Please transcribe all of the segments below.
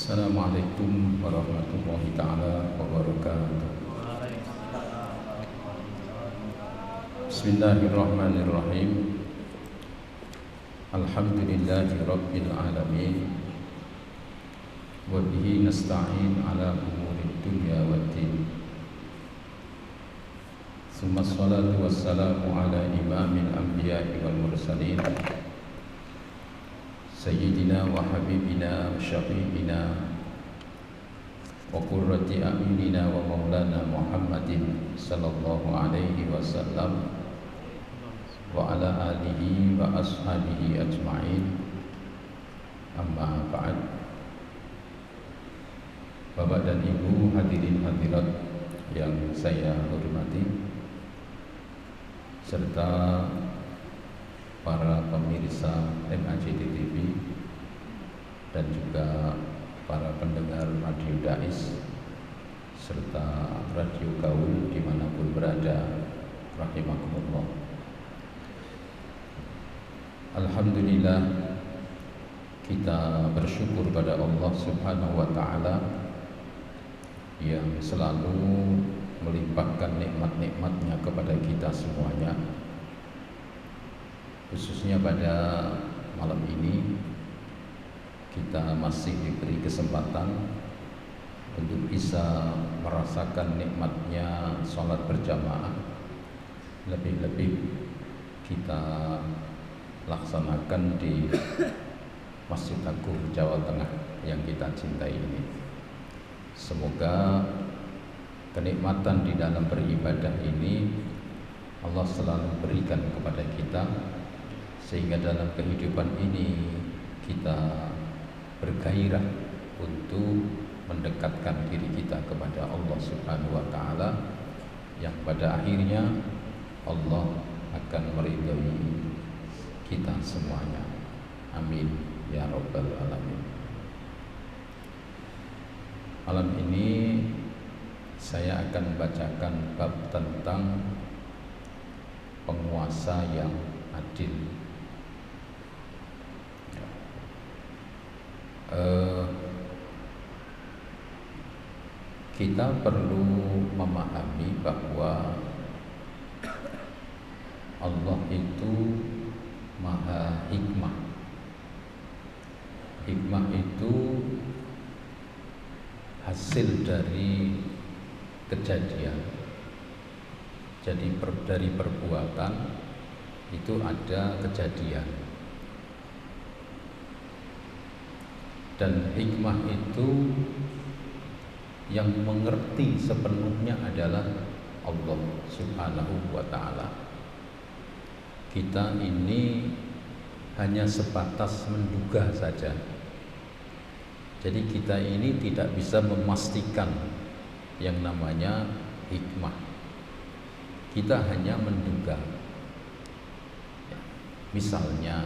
Assalamualaikum warahmatullahi ta'ala wabarakatuh. Bismillahirrahmanirrahim. Alhamdulillahi rabbil alamin. Wa bihi nasta'in ala umurid dunya waddin. Summa salatu wassalamu ala imamil anbiya'i wal mursalin, Sayyidina wa habibina wa syafi'ina wa qurrati a'yunina wa maulana Muhammadin sallallahu alaihi wasallam wa ala alihi wa ashabihi ajma'in. Amma ba'd. Bapak dan Ibu hadirin hadirat yang saya hormati, serta para pemirsa MAJT TV dan juga para pendengar Radio Dais serta Radio Gaul dimanapun berada, rahimakumullah. Alhamdulillah, kita bersyukur pada Allah Subhanahu wa Ta'ala yang selalu melimpahkan nikmat-nikmatnya kepada kita semuanya. Khususnya pada malam ini kita masih diberi kesempatan untuk bisa merasakan nikmatnya sholat berjamaah. Lebih-lebih kita laksanakan di Masjid Agung Jawa Tengah yang kita cintai ini. Semoga kenikmatan di dalam beribadah ini Allah selalu berikan kepada kita, sehingga dalam kehidupan ini kita bergairah untuk mendekatkan diri kita kepada Allah Subhanahu wa Ta'ala, yang pada akhirnya Allah akan meridhai kita semuanya. Amin ya rabbal alamin. Malam ini saya akan bacakan bab tentang penguasa yang adil. Kita perlu memahami bahwa Allah itu maha hikmah. Hikmah itu hasil dari kejadian. Jadi dari perbuatan itu ada kejadian. Dan hikmah itu yang mengerti sepenuhnya adalah Allah Subhanahu wa Ta'ala. Kita ini hanya sebatas menduga saja. Jadi kita ini tidak bisa memastikan yang namanya hikmah. Kita hanya menduga. Misalnya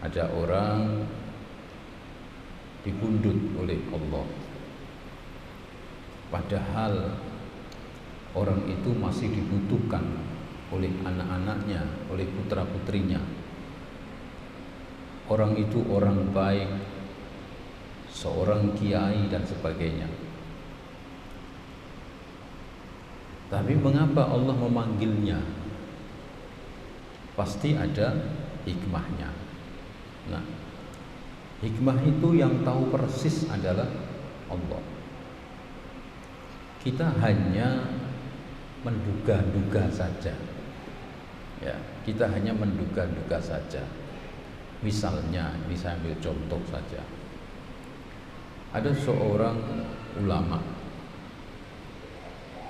ada orang dipundut oleh Allah, padahal orang itu masih dibutuhkan oleh anak-anaknya, oleh putra-putrinya. Orang itu orang baik, seorang kiai dan sebagainya. Tapi mengapa Allah memanggilnya? Pasti ada hikmahnya. Nah, hikmah itu yang tahu persis adalah Allah. Kita hanya menduga-duga saja. Ya, kita hanya menduga-duga saja. Misalnya, ini saya ambil contoh saja. Ada seorang ulama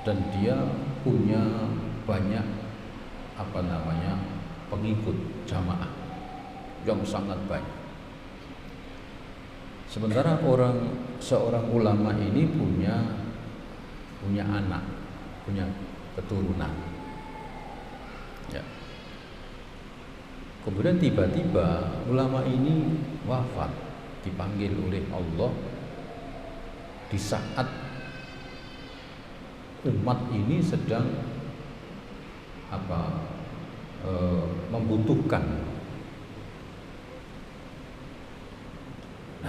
dan dia punya banyak pengikut jamaah yang sangat banyak. Sementara seorang ulama ini punya anak, punya keturunan. Ya. Kemudian tiba-tiba ulama ini wafat, dipanggil oleh Allah di saat umat ini sedang membutuhkan.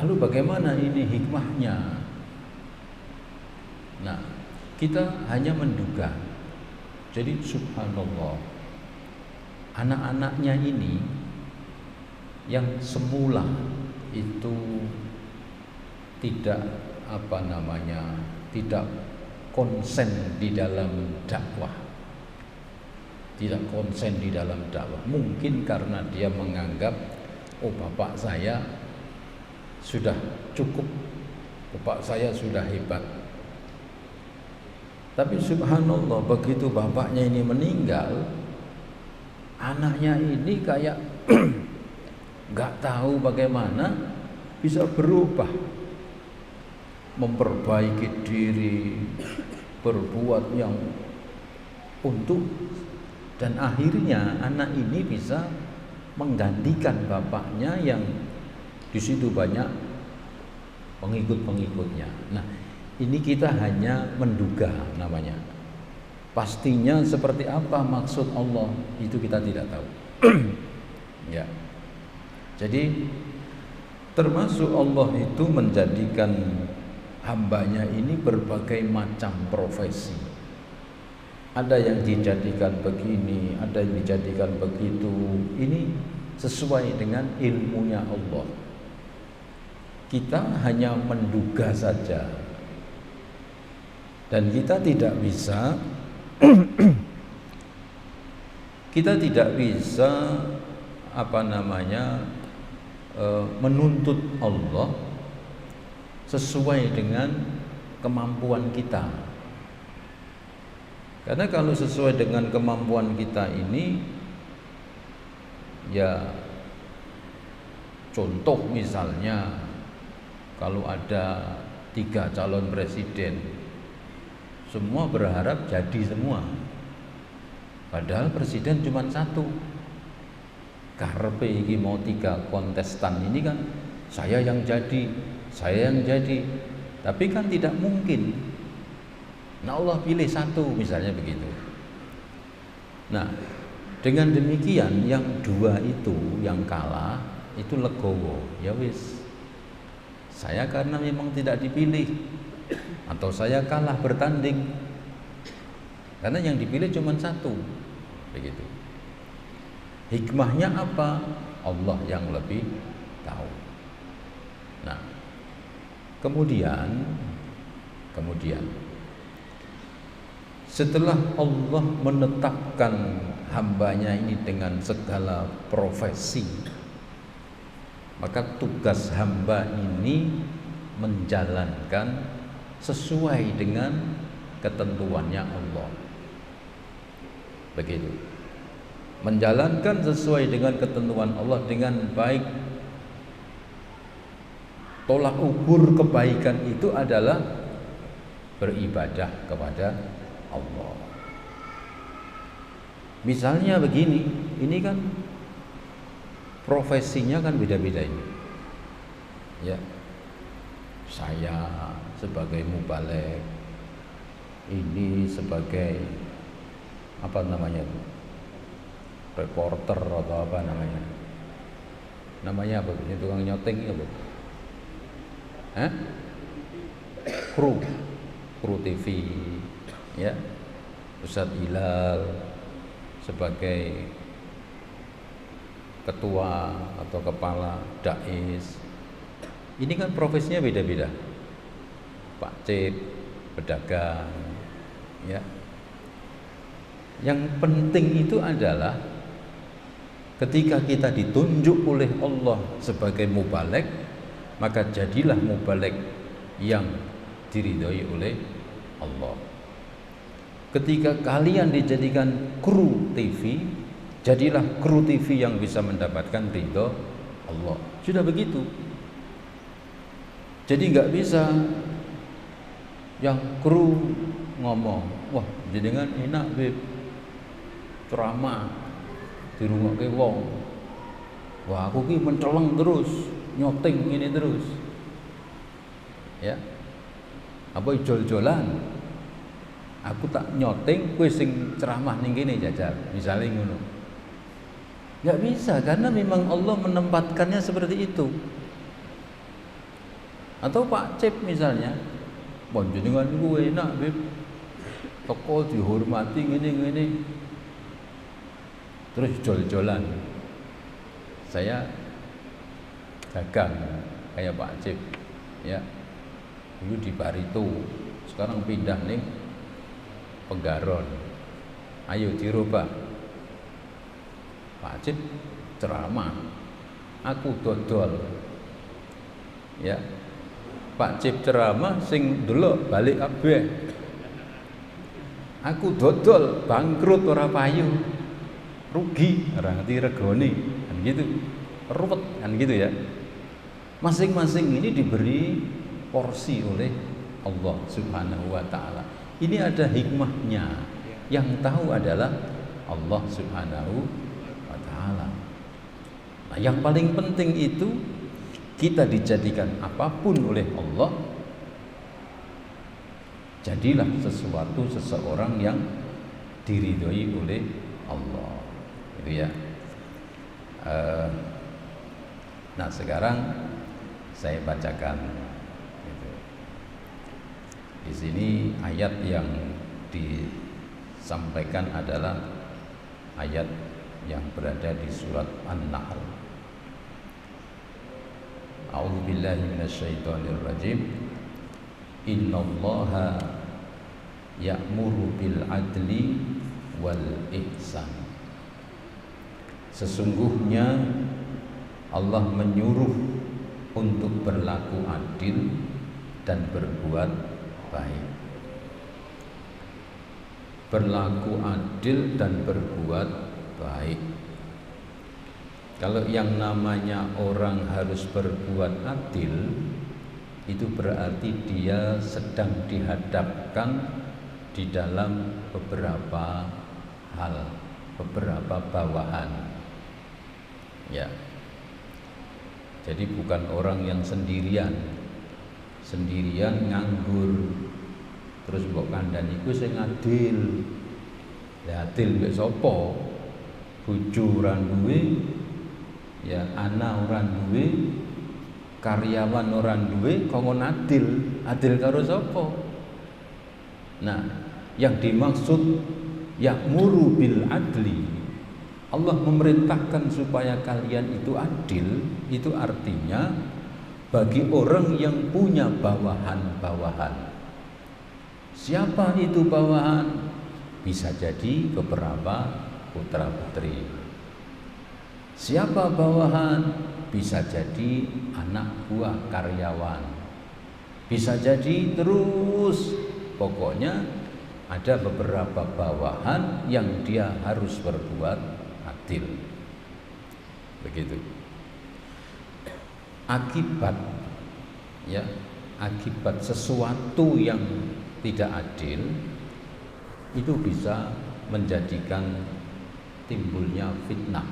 Lalu bagaimana ini hikmahnya? Nah, kita hanya menduga. Jadi subhanallah, anak-anaknya ini yang semula itu tidak tidak konsen di dalam dakwah. Tidak konsen di dalam dakwah. Mungkin karena dia menganggap, oh bapak saya sudah cukup, bapak saya sudah hebat. Tapi subhanallah, begitu bapaknya ini meninggal, anaknya ini kayak nggak tahu bagaimana bisa berubah, memperbaiki diri, berbuat yang untuk, dan akhirnya anak ini bisa menggantikan bapaknya yang di situ banyak pengikut-pengikutnya. Nah, ini kita hanya menduga namanya. Pastinya seperti apa maksud Allah itu kita tidak tahu. Ya. Jadi termasuk Allah itu menjadikan hambanya ini berbagai macam profesi. Ada yang dijadikan begini, ada yang dijadikan begitu. Ini sesuai dengan ilmunya Allah. Kita hanya menduga saja. Dan kita tidak bisa menuntut Allah sesuai dengan kemampuan kita. Karena kalau sesuai dengan kemampuan kita ini, ya contoh misalnya kalau ada 3 calon presiden, semua berharap jadi semua. Padahal presiden cuma 1. Karepe iki mau 3 kontestan ini kan saya yang jadi. Tapi kan tidak mungkin. Nah, Allah pilih 1 misalnya begitu. Nah, dengan demikian yang 2 itu yang kalah itu legowo. Ya wis. Saya karena memang tidak dipilih, atau saya kalah bertanding, karena yang dipilih cuma 1 begitu. Hikmahnya apa? Allah yang lebih tahu. Nah, kemudian setelah Allah menetapkan hambanya ini dengan segala profesi, maka tugas hamba ini menjalankan sesuai dengan ketentuannya Allah. Begitu. Menjalankan sesuai dengan ketentuan Allah dengan baik. Tolak ukur kebaikan itu adalah beribadah kepada Allah. Misalnya begini, ini kan profesinya kan beda-beda ini. Ya. Saya sebagai mubaligh, ini sebagai reporter atau apa namanya apa ini, tukang nyoting apa? Kru TV, ya. Ustadz Hilal sebagai ketua atau kepala dais. Ini kan profesinya beda-beda. Pak Cip, pedagang, ya. Yang penting itu adalah ketika kita ditunjuk oleh Allah sebagai mubaligh, maka jadilah mubaligh yang diridhoi oleh Allah. Ketika kalian dijadikan kru TV, jadilah kru TV yang bisa mendapatkan ridho Allah. Sudah begitu. Jadi nggak bisa yang kru ngomong, wah jenengan enak beb, ceramah dirungokke wong, wah aku ki menceleng terus, nyoting ini terus, ya, apa ijol-jolan, aku tak nyoting, kowe sing ceramah ning kene jajal, misalnya ngono. Nggak bisa, karena memang Allah menempatkannya seperti itu. Atau Pak Cip misalnya, panjenengan niku enak, Bib. Teko dihormati ngene-ngene. Terus jol-jolan. Saya dagang kayak Pak Cip, ya. Dulu di Barito, sekarang pindah nih Penggaron. Ayo dirubah. Pak Cip ceramah, aku dodol. Ya. Pak Cip ceramah sing delok balik kabeh. Aku dodol bangkrut ora payu. Rugi ora ngerti regane. Kan gitu. Ruwet kan gitu ya. Masing-masing ini diberi porsi oleh Allah Subhanahu wa taala. Ini ada hikmahnya. Yang tahu adalah Allah Subhanahu wa taala. Nah, yang paling penting itu kita dijadikan apapun oleh Allah, jadilah seseorang yang diridhoi oleh Allah, gitu ya. Nah sekarang saya bacakan. Gitu. Di sini ayat yang disampaikan adalah ayat yang berada di surat An-Nahl. A'udzubillahi minasyaitonirrajim. Innallaha ya'muru bil adli wal ihsan. Sesungguhnya Allah menyuruh untuk berlaku adil dan berbuat baik. Berlaku adil dan berbuat baik. Kalau yang namanya orang harus berbuat adil, itu berarti dia sedang dihadapkan di dalam beberapa hal, beberapa bawahan. Ya. Jadi bukan orang yang sendirian nganggur terus mbok kandhani iku sing adil. Lah adil mek sapa? Bojo ora duwe, ya anak ora duwe, karyawan ora duwe, kongkon adil. Adil karo sapa? Nah, yang dimaksud ya'muru bil adli, Allah memerintahkan supaya kalian itu adil, itu artinya bagi orang yang punya bawahan-bawahan. Siapa itu bawahan? Bisa jadi beberapa putra-putri. Siapa bawahan? Bisa jadi anak buah karyawan. Bisa jadi terus, pokoknya ada beberapa bawahan yang dia harus berbuat adil. Begitu. Akibat sesuatu yang tidak adil itu bisa menjadikan timbulnya fitnah.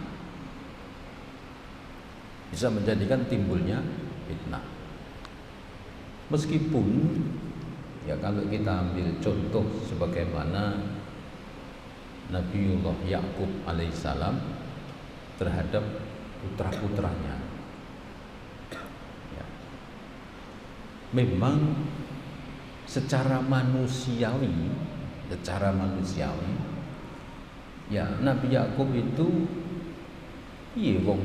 Bisa menjadikan timbulnya fitnah. Meskipun ya kalau kita ambil contoh sebagaimana Nabiullah Yakub alaihissalam terhadap putra-putranya, ya. Memang secara manusiawi, ya Nabi Yakub itu wong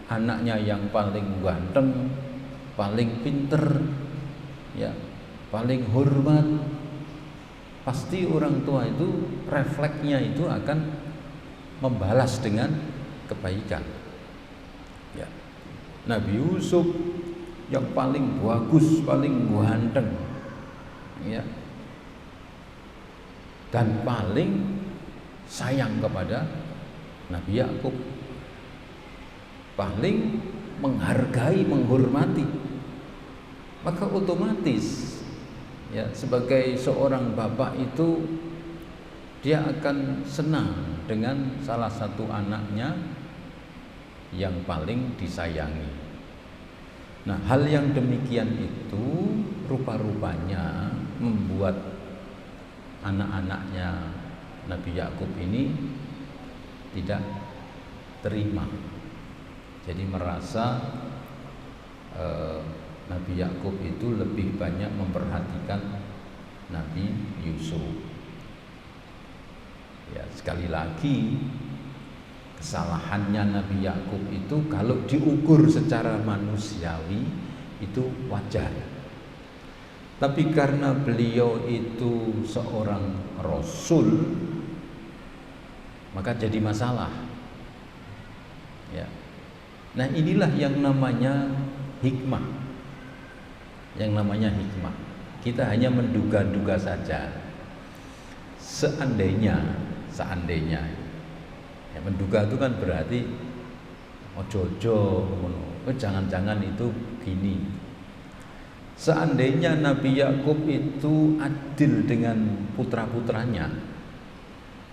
anaknya yang paling ganteng, paling pinter, ya paling hormat. Pasti orang tua itu refleksnya itu akan membalas dengan kebaikan. Ya. Nabi Yusuf yang paling bagus, paling ganteng, ya, dan paling sayang kepada Nabi Yakub, paling menghargai, menghormati. Maka otomatis ya sebagai seorang bapak itu dia akan senang dengan salah satu anaknya yang paling disayangi. Nah, hal yang demikian itu rupa-rupanya membuat anak-anaknya Nabi Yakub ini tidak terima. Jadi merasa Nabi Yakub itu lebih banyak memperhatikan Nabi Yusuf. Ya, sekali lagi kesalahannya Nabi Yakub itu kalau diukur secara manusiawi itu wajar. Tapi karena beliau itu seorang rasul, maka jadi masalah. Ya. Nah, inilah yang namanya hikmah. Yang namanya hikmah. Kita hanya menduga-duga saja. Seandainya ya, menduga itu kan berarti ojo-ojo, jangan-jangan itu gini. Seandainya Nabi Yakub itu adil dengan putra-putranya,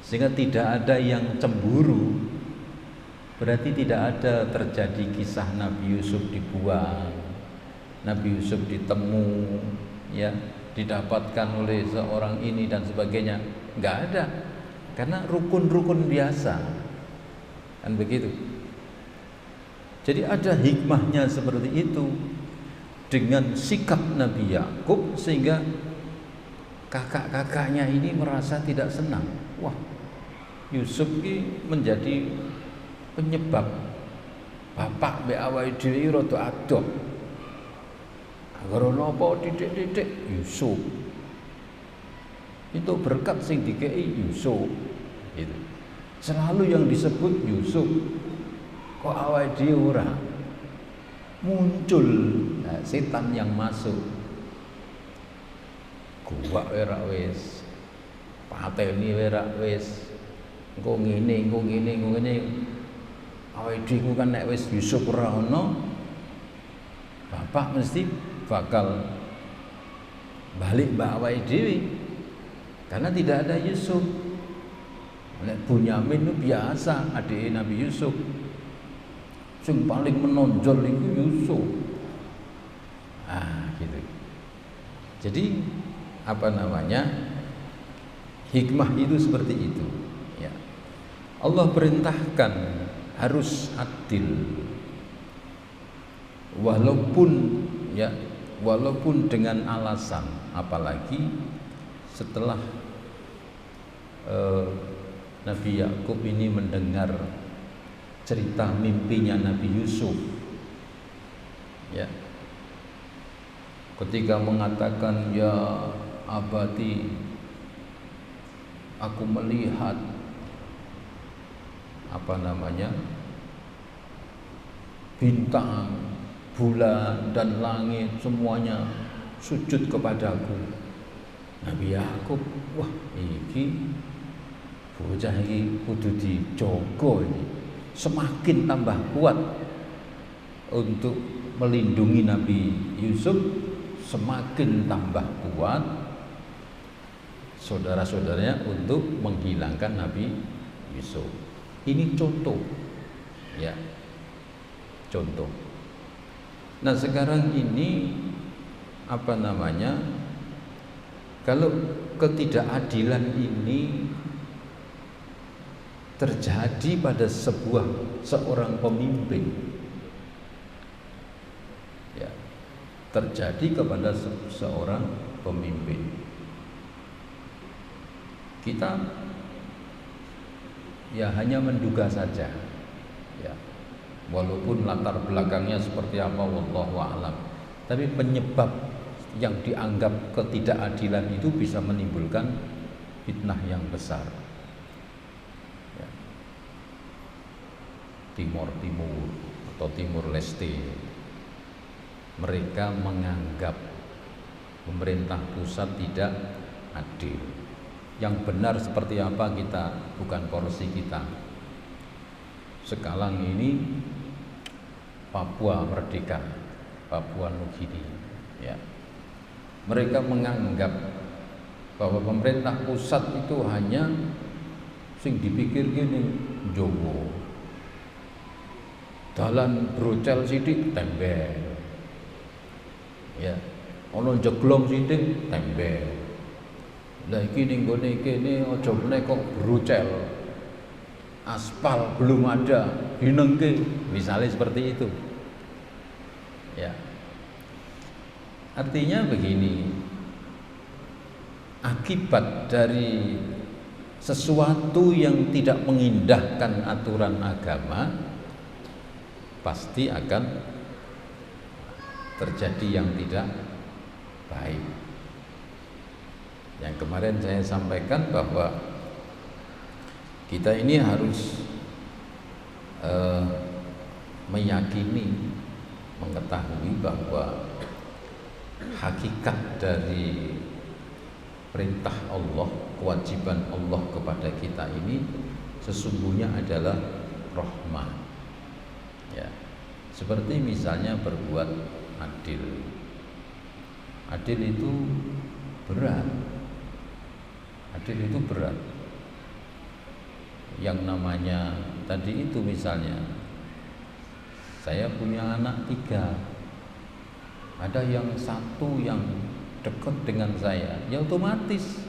sehingga tidak ada yang cemburu, berarti tidak ada terjadi kisah Nabi Yusuf dibuang, Nabi Yusuf ditemu, ya, didapatkan oleh seorang ini dan sebagainya. Nggak ada, karena rukun-rukun biasa, kan begitu. Jadi ada hikmahnya seperti itu dengan sikap Nabi Yakub, sehingga kakak-kakaknya ini merasa tidak senang. Wah, Yusuf ini menjadi penyebab bapak mbek awake dhewe rada adoh. Agar napa titik-titik Yusuf. Itu berkat sing dikei Yusuf. Itu. Selalu yang disebut Yusuf. Kok awake dhewe ora? Muncul setan yang masuk. Gua ora wis. Pateni ora wis. Engko ngene. Awake dhewe kan nek wis Yusuf ora ono, bapak mesti bakal balik mbak awake dhewe. Karena tidak ada Yusuf. Nek Bunyamin itu biasa adik Nabi Yusuf. Yang paling menonjol itu Yusuf. Gitu. Jadi hikmah itu seperti itu. Ya. Allah perintahkan harus adil. Walaupun dengan alasan, apalagi setelah Nabi Yakub ini mendengar cerita mimpinya Nabi Yusuf, ya, ketika mengatakan, ya abati, aku melihat bintang, bulan dan langit semuanya sujud kepadaku. Nabi Yakub, wah iki bocah iki kudu dijogo ini. Semakin tambah kuat untuk melindungi Nabi Yusuf, semakin tambah kuat saudara-saudaranya untuk menghilangkan Nabi Yusuf. Ini contoh, ya, contoh. Nah sekarang ini kalau ketidakadilan ini terjadi pada seorang pemimpin, ya, terjadi kepada seorang pemimpin, kita ya hanya menduga saja, ya, walaupun latar belakangnya seperti apa wallahu a'lam. Tapi penyebab yang dianggap ketidakadilan itu bisa menimbulkan fitnah yang besar. Timur atau Timur Leste, mereka menganggap pemerintah pusat tidak adil. Yang benar seperti apa kita bukan porsi kita. Sekarang ini Papua merdeka, Papua Nugini, ya. Mereka menganggap bahwa pemerintah pusat itu hanya sing dipikir gini, Jowo dalan brocel sithik tembel, ya, ana jeglong sithik tembel. Lah iki ning gone kene aja meneh kok brocel, aspal belum ada, dinengke, misalnya seperti itu, ya. Artinya begini, akibat dari sesuatu yang tidak mengindahkan aturan agama pasti akan terjadi yang tidak baik. Yang kemarin saya sampaikan bahwa kita ini harus meyakini, mengetahui bahwa hakikat dari perintah Allah, kewajiban Allah kepada kita ini sesungguhnya adalah rahmah. Ya. Seperti misalnya berbuat adil. Adil itu berat. Adil itu berat. Yang namanya tadi itu misalnya, saya punya anak 3, ada yang satu yang dekat dengan saya, ya otomatis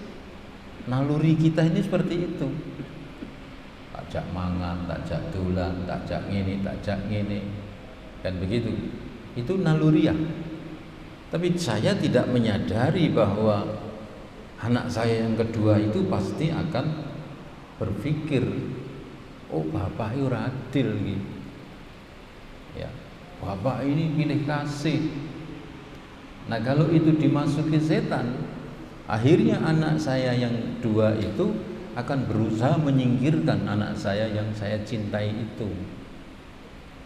naluri kita ini seperti itu. Takjak mangan, takjak dolan, takjak ngene, takjak ngene, kan begitu. Itu naluriah. Tapi saya tidak menyadari bahwa anak saya yang kedua itu pasti akan berpikir, oh bapak itu adil gitu. Ya, bapak ini pilih kasih. Nah kalau itu dimasuki setan, akhirnya anak saya yang 2 itu akan berusaha menyingkirkan anak saya yang saya cintai itu,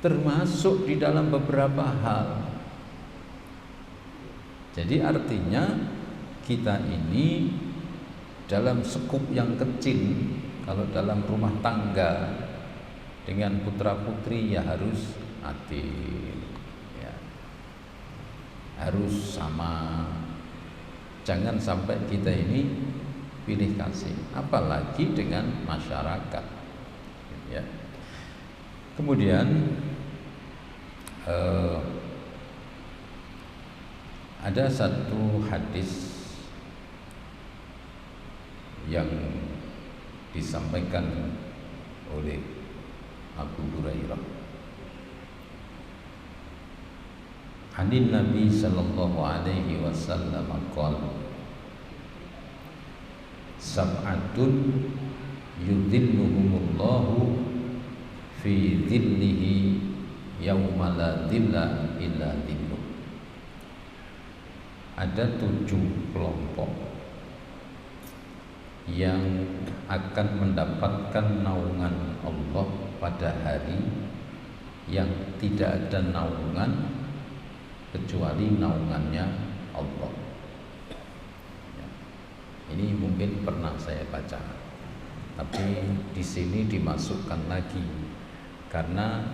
termasuk di dalam beberapa hal. Jadi artinya kita ini dalam skup yang kecil, kalau dalam rumah tangga dengan putra putri ya harus adil, ya, harus sama. Jangan sampai kita ini pilih kasih, apalagi dengan masyarakat, ya. Kemudian ada satu hadis yang disampaikan oleh Abu Hurairah, Anin Nabi sallallahu alaihi wasallam qala, sab'atun yudhilluhumullahu fi dhillihi yauma la dhilla illa dhilluh. Ada 7 kelompok yang akan mendapatkan naungan Allah pada hari yang tidak ada naungan kecuali naungannya Allah. Ya. Ini mungkin pernah saya baca, tapi di sini dimasukkan lagi karena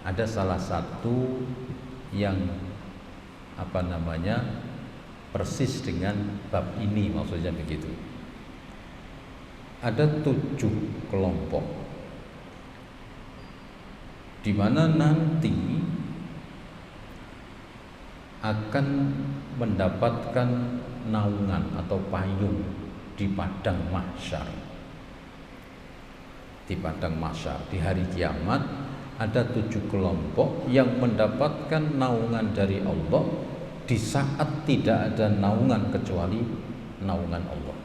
ada salah satu yang persis dengan bab ini, maksudnya begitu. Ada 7 kelompok di mana nanti akan mendapatkan naungan atau payung di padang mahsyar. Di padang mahsyar di hari kiamat ada 7 kelompok yang mendapatkan naungan dari Allah di saat tidak ada naungan kecuali naungan Allah.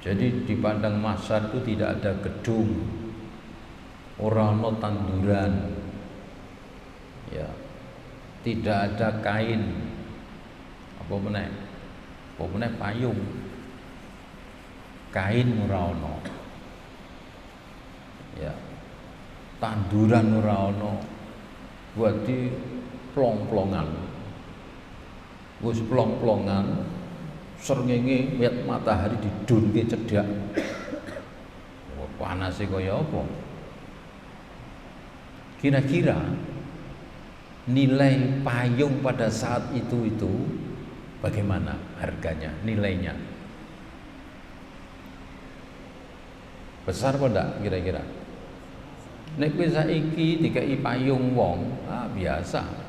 Jadi di padang mahsyar itu tidak ada gedung, ora ana tanduran, ya, tidak ada kain, apa meneh payung, kain ora ana, ya, tanduran ora ana, buat di plong-plongan. Wis plong-plongan, srengenge lihat matahari didunke cedhak. Oh, panase kaya apa? Kira-kira nilai payung pada saat itu bagaimana harganya, nilainya? Besar apa enggak kira-kira? Nek kowe saiki dikai payung wong, biasa.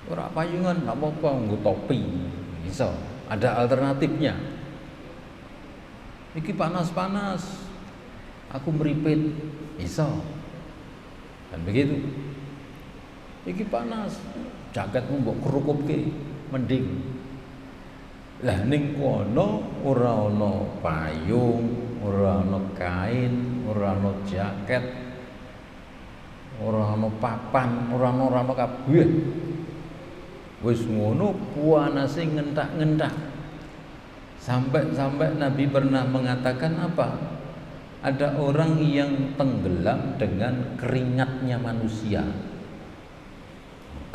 Ora payungan, nggak apa-apa, nggo topi, bisa. Ada alternatifnya. Iki panas-panas, aku meripit, bisa. Dan begitu. iki panas, jaketmu mbok kerukupke mending. Lah ning kono ora ana payung, ora ana kain, ora ana jaket, ora ana papan, ora ana kabeh. Wis ngono panase ngentak-ngentak. Sampai Nabi pernah mengatakan apa? Ada orang yang tenggelam dengan keringatnya manusia.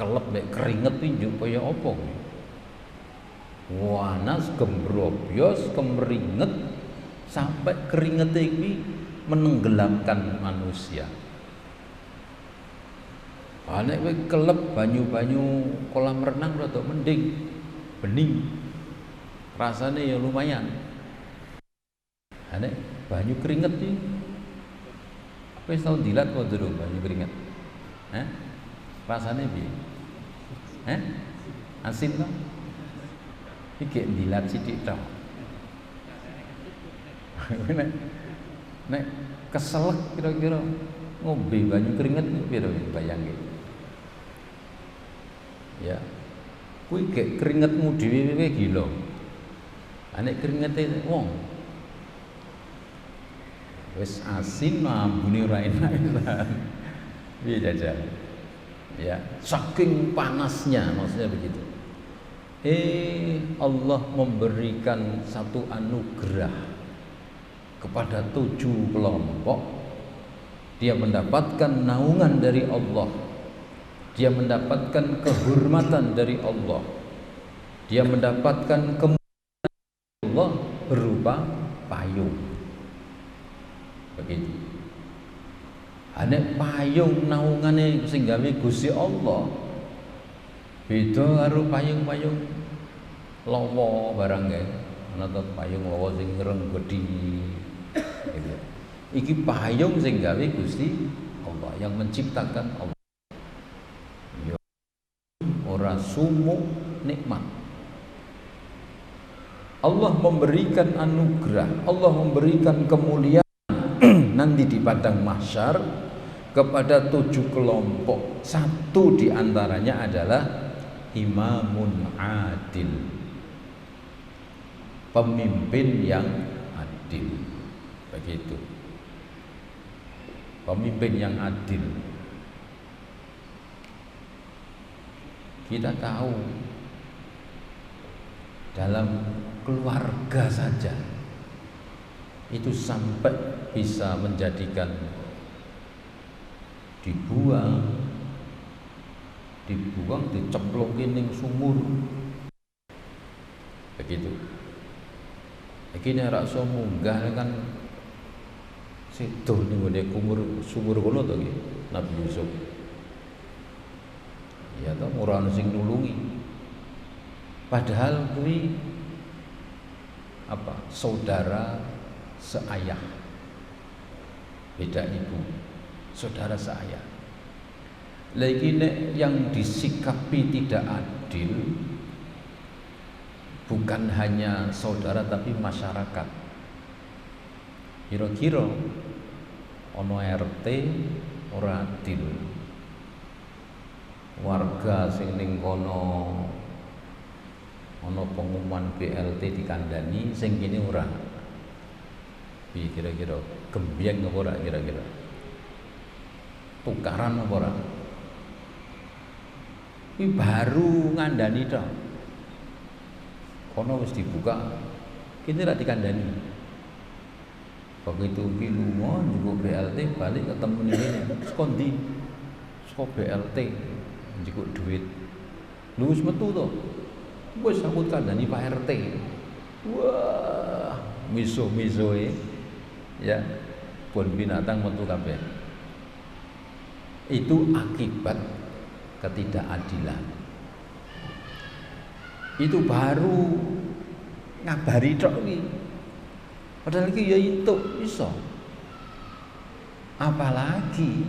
Kelep mek keringet iki kaya apa? Wanas gembrobyos kemeringet sampai keringet iki menenggelamkan manusia. Nek kowe kelep banyu-banyu kolam renang rada mending, bening. Rasane ya lumayan. Nek banyu keringet iki wis tau dilat apa durung banyu keringet? Rasane piye? Asin to? Iki dilat sithik tok. Nek keselek kira-kira ngombe banyu keringet piro bayangke. Ya. Kuwi gek keringetmu dhewe kowe gila. Nek keringete wong wis asin ambune ora enak. Piye jajal? Ya, saking panasnya maksudnya begitu. Allah memberikan satu anugerah kepada 7 kelompok. Dia mendapatkan naungan dari Allah. Dia mendapatkan kehormatan dari Allah. Dia mendapatkan kemuliaan dari Allah berupa payung. Begitu. Nek payung naungane sing gawe Gusti Allah beda karo payung-payung lawa barang kae. Ana to payung lawa sing ngreng-gedhi. Gitu. Iki payung sing gawe Gusti Allah yang menciptakan Allah. Ya ora sumuk nikmat. Allah memberikan anugerah, Allah memberikan kemuliaan nanti di padang mahsyar kepada 7 kelompok. Satu di antaranya adalah imamun adil, pemimpin yang adil. Begitu. Pemimpin yang adil. Kita tahu dalam keluarga saja itu sampai bisa menjadikan dibuang, dicemplungin ning sumur. Begitu. Iki nek rak iso munggah kan sedo ning ngene sumur kono to iki Nabi Yusuf. Ya to ora ono sing nulungi. Padahal kuwi apa? Saudara seayah. Beda ibu, saudara seayah. Lagi nek yang disikapi tidak adil bukan hanya saudara tapi masyarakat. Kira-kira ono RT ora adil. Warga sing ning kono ono pengumuman BLT dikandani sing kene ora. Piye kira-kira gembyeng apa ora kira-kira? Tukaran apa ora? Kuwi baru ngandani tok. Kono wis dibuka, kene ora dikandani. Begitu ki lunga njupuk BLT balik ketemu ngene. Saka ndi? Saka BLT njupuk duit. Lu wis metu to. Wis sambut kandhani Pak RT. Wah, miso-misoe ya pun binatang metu kabeh. Itu akibat ketidakadilan. Itu baru ngabari tok iki. Padahal iki ya entuk iso. Apalagi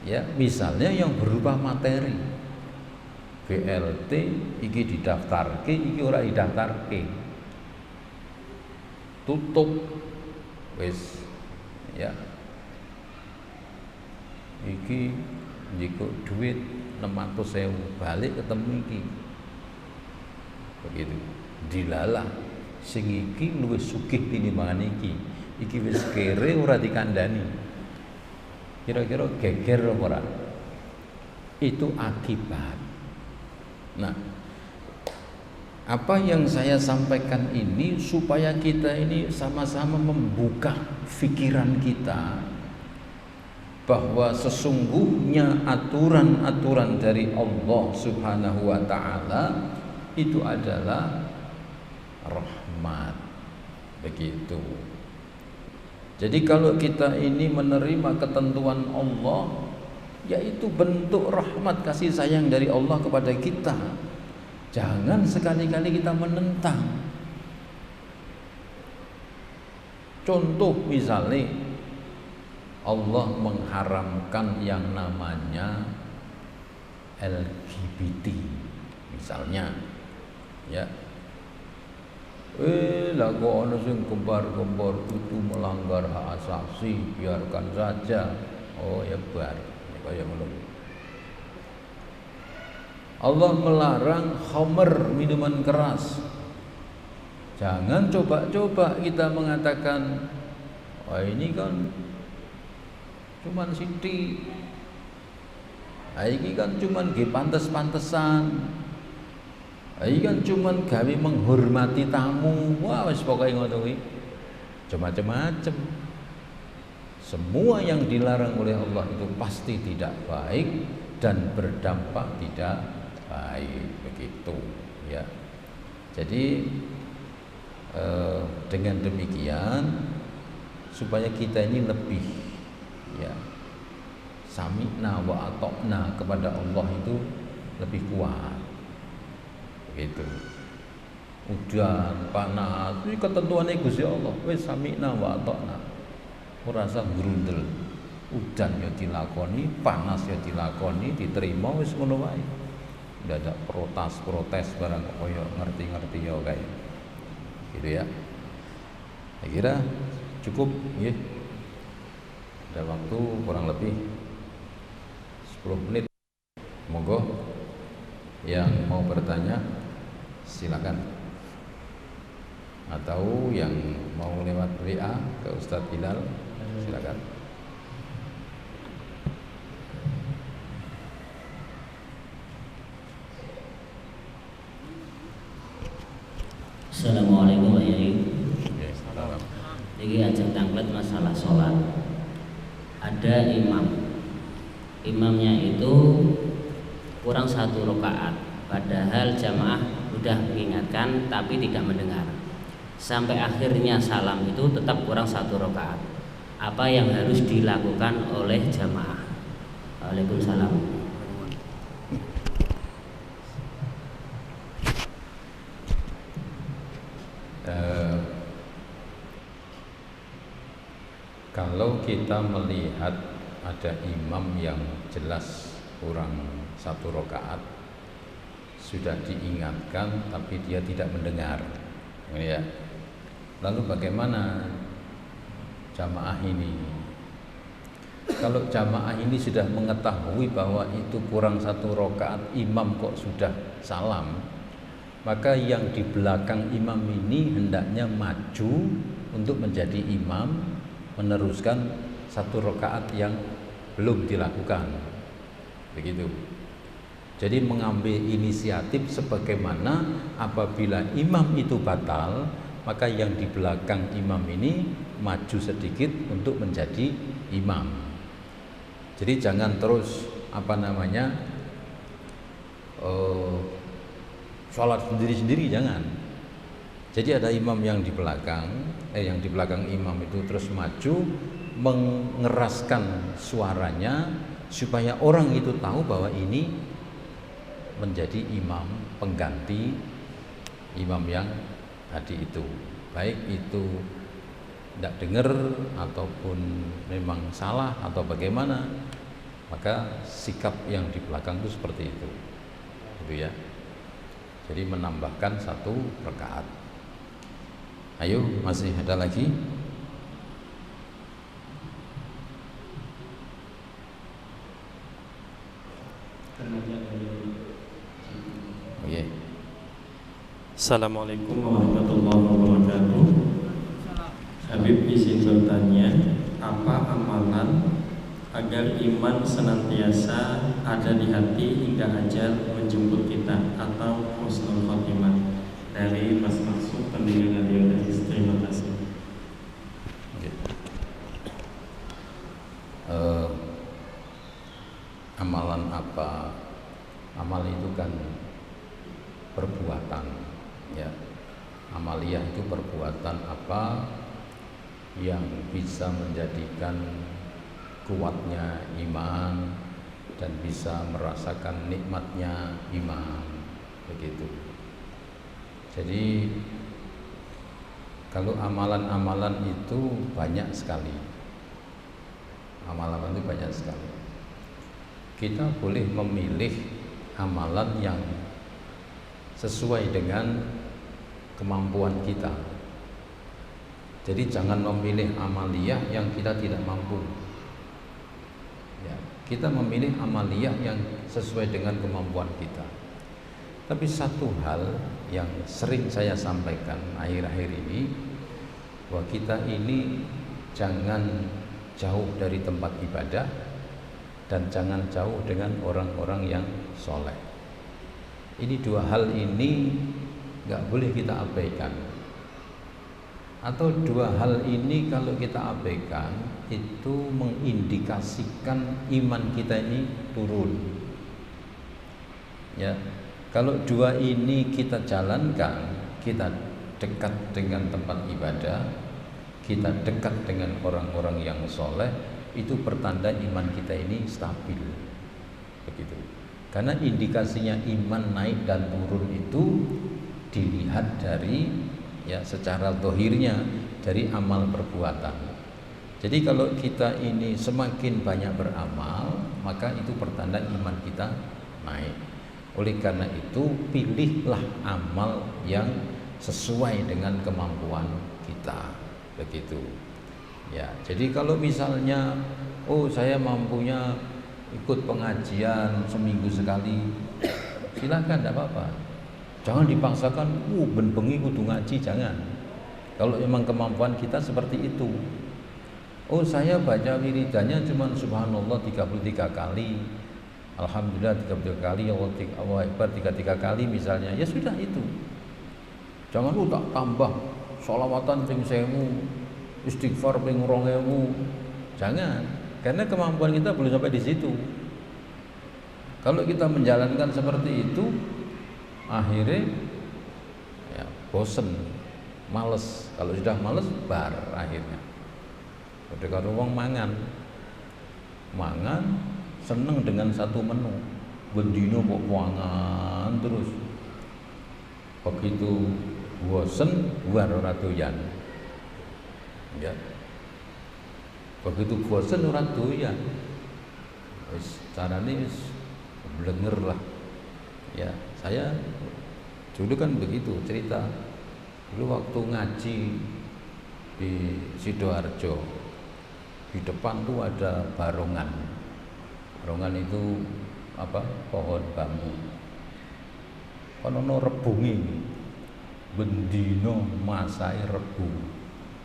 ya misalnya yang berupa materi. BLT iki didaftarke, iki ora didaftarke. Tutup wis ya. Iki jika duit 600.000 balik ketemu iki. Begitu. Dilalah sing iki luwih sugih tinimbang iki. Iki wis kere ora dikandani. Kira-kira geger ora? Itu akibat. Nah, apa yang saya sampaikan ini supaya kita ini sama-sama membuka pikiran kita bahwa sesungguhnya aturan-aturan dari Allah Subhanahu wa taala itu adalah rahmat. Begitu. Jadi kalau kita ini menerima ketentuan Allah, yaitu bentuk rahmat kasih sayang dari Allah kepada kita. Jangan sekali-kali kita menentang. Contoh misalnya Allah mengharamkan yang namanya LGBT misalnya, ya. Lah kok ono sing kembar-kembar itu melanggar hak asasi, biarkan saja. Oh ya bar, kaya ngono. Allah melarang khamr, minuman keras. Jangan coba-coba kita mengatakan, oh ini kan cuman sithik. Iki kan cuman nggih pantes-pantesan. Iki kan cuman gawe menghormati tamu. Wah wis pokoke ngono kuwi. Macam-macam. Semua yang dilarang oleh Allah itu pasti tidak baik dan berdampak tidak baik, begitu ya. Jadi dengan demikian supaya kita ini lebih ya sami'na wa ata'na kepada Allah itu lebih kuat. Begitu. Udan, panas, ini ketentuannya Gusti Allah. Wis sami'na wa ata'na. Ora usah grundel. Udan ya dilakoni, panas ya dilakoni, diterima wis ngono wae. Ndak ada protes barang koyo ngerti-ngerti ya kayak. Gitu ya. Saya kira cukup nggih. Ada waktu kurang lebih 10 menit. Monggo yang mau bertanya silakan, atau yang mau lewat WA ke Ustadz Bilal silakan. Assalamualaikum Pak Yai. Ini ajak tanglet masalah sholat. Ada imamnya itu kurang 1 rakaat, padahal jamaah sudah mengingatkan tapi tidak mendengar. Sampai akhirnya salam itu tetap kurang 1 rakaat. Apa yang harus dilakukan oleh jamaah? Waalaikumsalam. Kalau kita melihat ada imam yang jelas kurang 1 rakaat, sudah diingatkan tapi dia tidak mendengar, ya. Lalu bagaimana jamaah ini? Kalau jamaah ini sudah mengetahui bahwa itu kurang 1 rakaat, imam kok sudah salam, maka yang di belakang imam ini hendaknya maju untuk menjadi imam, meneruskan 1 rakaat yang belum dilakukan. Begitu. Jadi mengambil inisiatif sebagaimana apabila imam itu batal, maka yang di belakang imam ini maju sedikit untuk menjadi imam. Jadi jangan terus sholat sendiri-sendiri, jangan. Jadi ada imam yang di belakang imam itu terus maju mengeraskan suaranya supaya orang itu tahu bahwa ini menjadi imam pengganti imam yang tadi itu. Baik itu tidak dengar ataupun memang salah atau bagaimana, maka sikap yang di belakang itu seperti itu. Gitu ya. Jadi menambahkan 1 rakaat. Ayo, masih ada lagi? Oke. Assalamualaikum warahmatullahi wabarakatuh. Habib izin bertanya, apa amalan agar iman senantiasa ada di hati hingga ajal menjemput kita atau husnul khotimah? Dari Mas Maksud, pendengar radio dan terima kasih. Amalan apa? Amal itu kan perbuatan, ya. Amaliyah itu perbuatan apa yang bisa menjadikan kuatnya iman dan bisa merasakan nikmatnya iman, begitu. Jadi kalau amalan-amalan itu banyak sekali. Amalan itu banyak sekali. Kita boleh memilih amalan yang sesuai dengan kemampuan kita. Jadi jangan memilih amaliyah yang kita tidak mampu. Ya, kita memilih amaliyah yang sesuai dengan kemampuan kita. Tapi satu hal yang sering saya sampaikan akhir-akhir ini, bahwa kita ini jangan jauh dari tempat ibadah dan jangan jauh dengan orang-orang yang soleh. Ini dua hal ini nggak boleh kita abaikan. Atau dua hal ini kalau kita abaikan itu mengindikasikan iman kita ini turun. Ya, kalau dua ini kita jalankan, kita dekat dengan tempat ibadah, kita dekat dengan orang-orang yang soleh, itu pertanda iman kita ini stabil, begitu. Karena indikasinya iman naik dan turun itu dilihat dari, ya, secara zahirnya dari amal perbuatan. Jadi kalau kita ini semakin banyak beramal, maka itu pertanda iman kita naik. Oleh karena itu pilihlah amal yang sesuai dengan kemampuan kita, begitu. Ya, jadi kalau misalnya, oh saya mampunya ikut pengajian seminggu sekali, silakan, tidak apa-apa. Jangan dipaksakan, ben-bengi kudu ngaji, jangan. Kalau memang kemampuan kita seperti itu. Oh saya baca wiridannya cuma subhanallah 33 kali, alhamdulillah 33 kali, Allahu Akbar 33 kali misalnya, ya sudah itu. Jangan tak tambah sholawatan ping 1000, istighfar ping 2000. Jangan, karena kemampuan kita belum sampai di situ. Kalau kita menjalankan seperti itu, akhirnya ya bosen, males. Kalau sudah males, bar akhirnya. Udah kalau wong mangan seneng dengan satu menu, bendino kok mangan terus. Begitu bosen, buar ora doyan. Ya. Begitu bosen ora doyan. Wis carane wis blenger lah. Ya, saya dulu kan begitu cerita. Dulu waktu ngaji di Sidoarjo, di depan tuh ada barongan. Barongan itu apa? Pohon bambu. Kono rebungi, bendino masai rebu.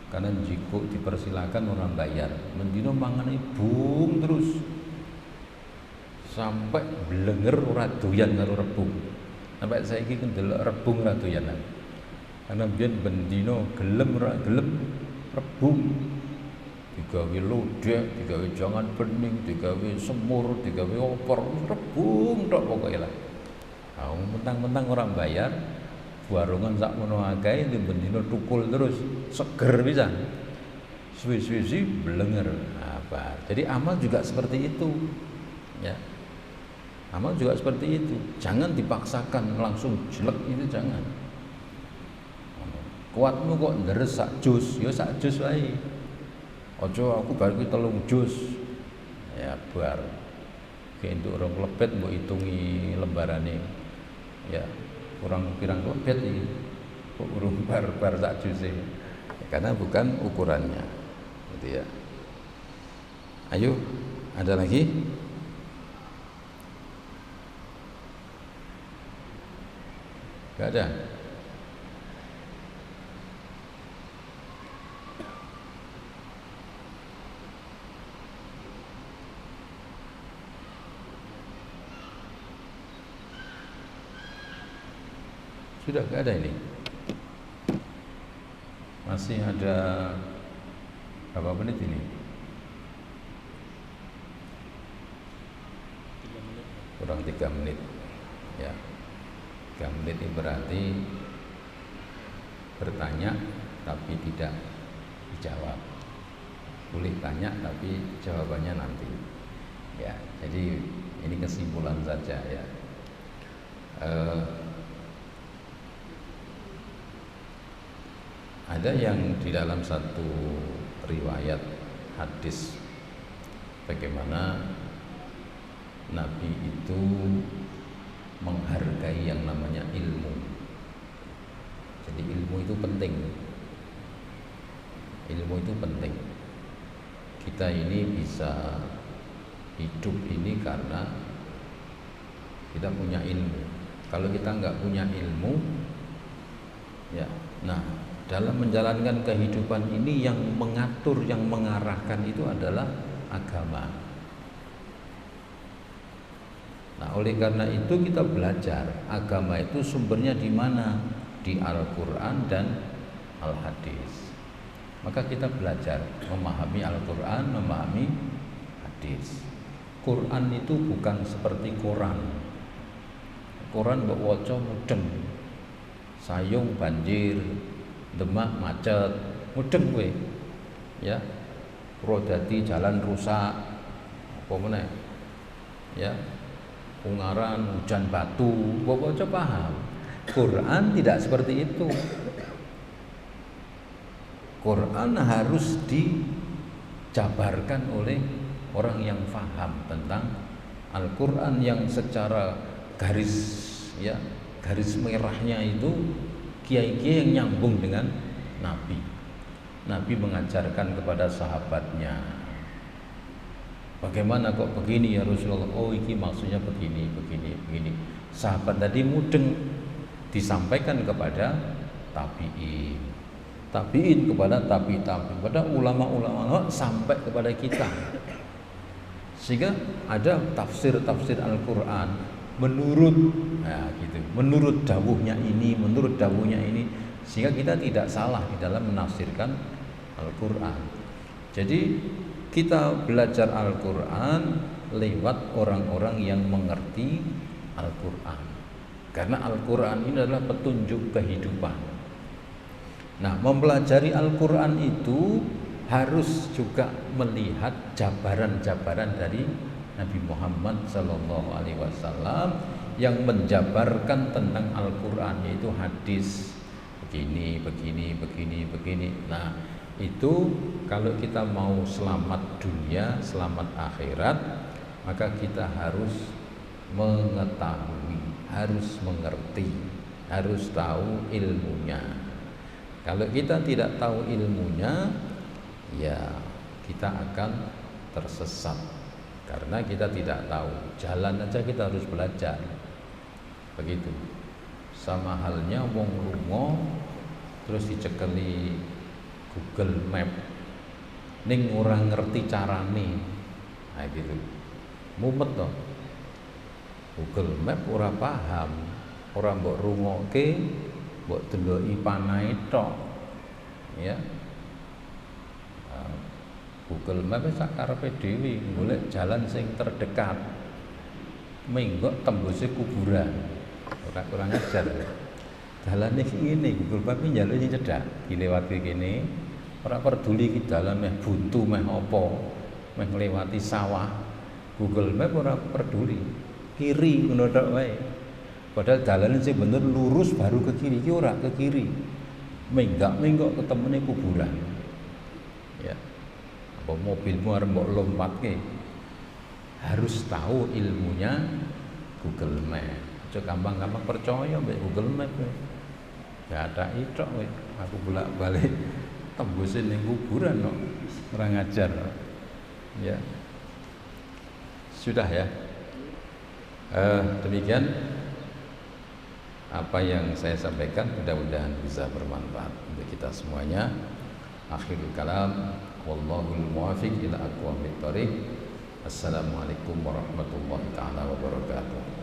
Karena jiko dipersilakan orang bayar. Bendino mangan bung terus sampai blenger ora doyan karo rebung. Sampai saiki ndelok rebung ora doyanan. Karena biyen bendino gelem ora gelem rebung. Digawe lodeh, digawe jangan bening, digawe semur, digawe opor, rebung tok pokoke lah. Ah mentang-mentang orang bayar, warungan sak mono akeh bendino tukul terus, seger pisan. Suwi-suwi blenger. Apa? Jadi amal juga seperti itu. Ya. Amal juga seperti itu. Jangan dipaksakan langsung jelek, itu jangan. Kuatmu kok nderes sak jus, ya sak jus wae. Aja aku bar kuwi 3 jus. Ya bar. Kentuk orang lebet mbok hitungi lembarane. Ya, kurang pirang lebet iki. Kok urung bar sak juse. Karena bukan ukurannya. Gitu ya. Ayo, ada lagi? Gak ada. Sudah gak ada ini. Masih ada berapa menit ini? 3 menit. Kurang 3 menit. Ya. 3 menit ini berarti bertanya tapi tidak dijawab. Boleh tanya tapi jawabannya nanti. Ya, jadi ini kesimpulan saja ya. Ada yang di dalam satu riwayat hadis bagaimana Nabi itu menghargai yang namanya ilmu. Jadi ilmu itu penting. Ilmu itu penting. Kita ini bisa hidup ini karena kita punya ilmu. Kalau kita nggak punya ilmu, ya, nah dalam menjalankan kehidupan ini yang mengatur, yang mengarahkan itu adalah agama. Nah, oleh karena itu kita belajar agama itu sumbernya di mana? Di Al-Qur'an dan Al-Hadis. Maka kita belajar memahami Al-Qur'an, memahami hadis. Quran itu bukan seperti koran. Koran mbok waca mudeng. Sayung banjir, Demak macet, mudeng kowe. Ya. Purwodadi jalan rusak. Apa meneh? Ya. Ungaran hujan batu, mbok waca paham. Quran tidak seperti itu. Quran harus dijabarkan oleh orang yang faham tentang Al-Quran yang secara garis merahnya itu kiai-kiai yang nyambung dengan Nabi. Nabi mengajarkan kepada sahabatnya, bagaimana kok begini ya Rasulullah? Oh, ini maksudnya begini. Sahabat tadi mudeng, disampaikan kepada tabi'in kepada tabi'in, kepada ulama-ulama sampai kepada kita. Sehingga ada tafsir Al-Quran menurut dawuhnya ini, sehingga kita tidak salah di dalam menafsirkan Al-Quran. Jadi kita belajar Al-Quran lewat orang-orang yang mengerti Al-Quran, karena Al-Quran ini adalah petunjuk kehidupan. Nah, mempelajari Al-Quran itu harus juga melihat jabaran-jabaran dari Nabi Muhammad SAW yang menjabarkan tentang Al-Quran, yaitu hadis begini. Nah, itu kalau kita mau selamat dunia, selamat akhirat, maka kita harus mengetahui, harus mengerti, harus tahu ilmunya. Kalau kita tidak tahu ilmunya, ya kita akan tersesat karena kita tidak tahu. Jalan aja kita harus belajar. Begitu. Sama halnya wong lunga terus dicekeli Google Map ning ora ngerti carane. Nah gitu. Mumet toh. Google Map ora paham, ora mbok rungokke, mbok deloki panahe tok. Ya. Google Map sak karepe dhewe golek jalan sing terdekat. Menggok tembuse kuburan. Ora kurang ajar. Dalane ngene, Google Map iki njaluk sing cedhak, dilewati kene. Ora peduli iki dalan meh buntu meh apa, meh ngliwati sawah. Google Map ora peduli. Kiri ngono tok wae. Padahal dalane sing bener lurus baru ke kiri, iki ora ke kiri. Menggak ketemune kuburan. Ya. Apa mobilmu arep mbok lompatke. Harus tahu ilmunya Google Map. Aja gampang-gampang percaya mbek Google Map kowe. Ya ada itu kowe. Aku bolak-balik tembusin ning kuburan kok. Ora ngajar. Ya. Sudah ya. Demikian apa yang saya sampaikan mudah-mudahan bisa bermanfaat untuk kita semuanya. Akhirul kalam, wallahul muwaffiq ila aqwamit thoriq. Assalamualaikum warahmatullahi taala wabarakatuh.